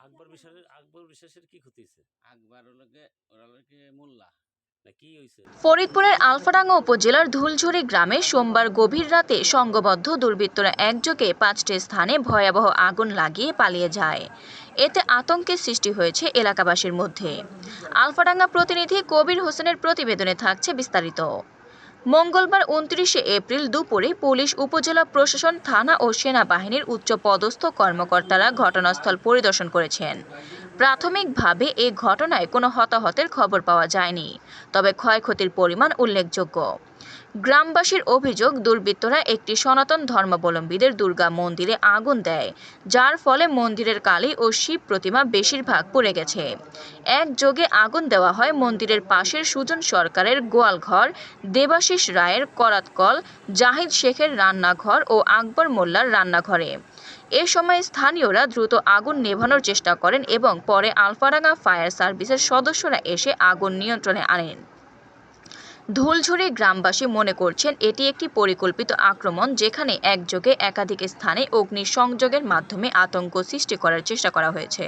আকবর বিশ্বাসের কি ক্ষতি হয়েছে? আকবর ওরা মোল্লা কি হয়েছে? ফরিদপুরের আলফাডাঙ্গা উপজেলার ধুলঝুরি গ্রামে সোমবার গভীর রাতে সংঘবদ্ধ দুর্বৃত্তরা একযোগে 5টি স্থানে ভয়াবহ আগুন লাগিয়ে পালিয়ে যায়। এতে আতঙ্কের সৃষ্টি হয়েছে এলাকাবাসীর মধ্যে। আলফাডাঙ্গা প্রতিনিধি কবির হোসেনের প্রতিবেদনে থাকছে বিস্তারিত। মঙ্গলবার 29 এপ্রিল দুপুরে পুলিশ, উপজেলা প্রশাসন, থানা ও সেনাবাহিনীর উচ্চপদস্থ কর্মকর্তারা ঘটনাস্থল পরিদর্শন করেছেন। প্রাথমিকভাবে এ ঘটনায় কোনো হতাহতের খবর পাওয়া যায়নি, তবে ক্ষয়ক্ষতির পরিমাণ উল্লেখযোগ্য। গ্রামবাসীর অভিযোগ, দুর্বৃত্তরা একটি সনাতন ধর্মাবলম্বীদের দুর্গা মন্দিরে আগুন দেয়, যার ফলে মন্দিরের কালী ও শিব প্রতিমা বেশিরভাগ পুড়ে গেছে। একযোগে আগুন দেওয়া হয় মন্দিরের পাশের সুজন সরকারের গোয়ালঘর, দেবাশিস রায়ের করাতকল, জাহিদ শেখের রান্নাঘর ও আকবর মোল্লার রান্নাঘরে। এ সময় স্থানীয়রা দ্রুত আগুন নেভানোর চেষ্টা করেন এবং পরে আলফাডাঙ্গা ফায়ার সার্ভিসের সদস্যরা এসে আগুন নিয়ন্ত্রণে আনেন। ধুলঝুরি গ্রামবাসী মনে করছেন এটি একটি পরিকল্পিত আক্রমণ, যেখানে একযোগে একাধিক স্থানে অগ্নিসংযোগের মাধ্যমে আতঙ্ক সৃষ্টি করার চেষ্টা করা হয়েছে।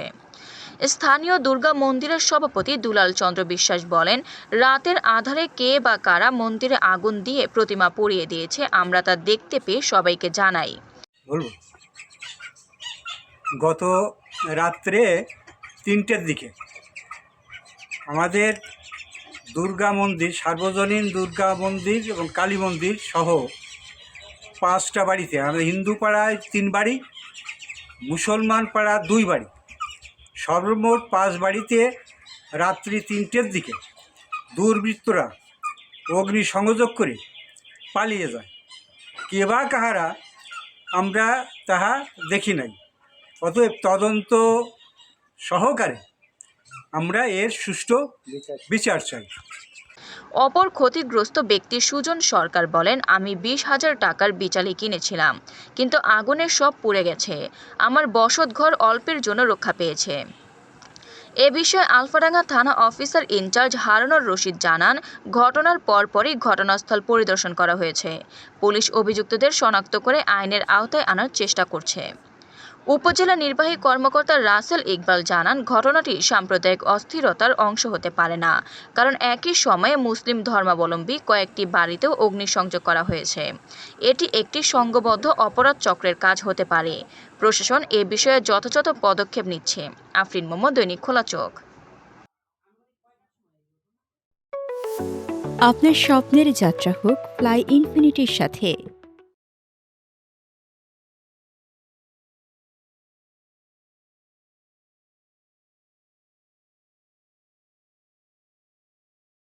স্থানীয় দুর্গা মন্দিরের সভাপতি দুলাল চন্দ্র বিশ্বাস বলেন, রাতের আধারে কে বা কারা মন্দিরে আগুন দিয়ে প্রতিমা পুড়িয়ে দিয়েছে, আমরা তা দেখতে পেয়ে সবাইকে জানাই। গত রাত্রে 3টের দিকে আমাদের দুর্গা মন্দির, সার্বজনীন দুর্গা মন্দির এবং কালী মন্দির সহ 5টা বাড়িতে, আমাদের হিন্দু পাড়ায় 3 বাড়ি, মুসলমান পাড়া 2 বাড়ি, সর্বমোট 5 বাড়িতে রাত্রি 3টের দিকে দুর্বৃত্তরা অগ্নিসংযোগ করে পালিয়ে যায়। কে বা কাহারা আমরা তাহা দেখি নাই। অতএব তদন্ত সহকারে আমরা এর সুষ্ঠু বিচার চাই। অপর ক্ষতিগ্রস্ত ব্যক্তি সুজন সরকার বলেন, আমি 20,000 টাকার বিচালি কিনেছিলাম, কিন্তু আগুনে সব পুড়ে গেছে। আমার বসতঘর অল্পের জন্য রক্ষা পেয়েছে। এ বিষয়ে আলফাডাঙ্গা থানা অফিসার ইনচার্জ হারুনুর রশিদ জানান, ঘটনার পরপরই ঘটনাস্থল পরিদর্শন করা হয়েছে। পুলিশ অভিযুক্তদের শনাক্ত করে আইনের আওতায় আনার চেষ্টা করছে। উপজেলা নির্বাহী কর্মকর্তা রাসেল ইকবাল জানান, ঘটনাটি সাম্প্রদায়িক অস্থিরতার অংশ হতে পারে না, কারণ একই সময়ে মুসলিম ধর্মাবলম্বী কয়েকটি বাড়িতেও অগ্নিসংযোগ করা হয়েছে। এটি একটি সংঘবদ্ধ অপরাধ চক্রের কাজ হতে পারে। প্রশাসন এ বিষয়ে যথাযথ পদক্ষেপ নিচ্ছে। আফরিন মোহাম্মদ, দৈনিক খোলা চোখ। আপনার স্বপ্নের যাত্রা হোক ফ্লাই ইনফিনিটির সাথে।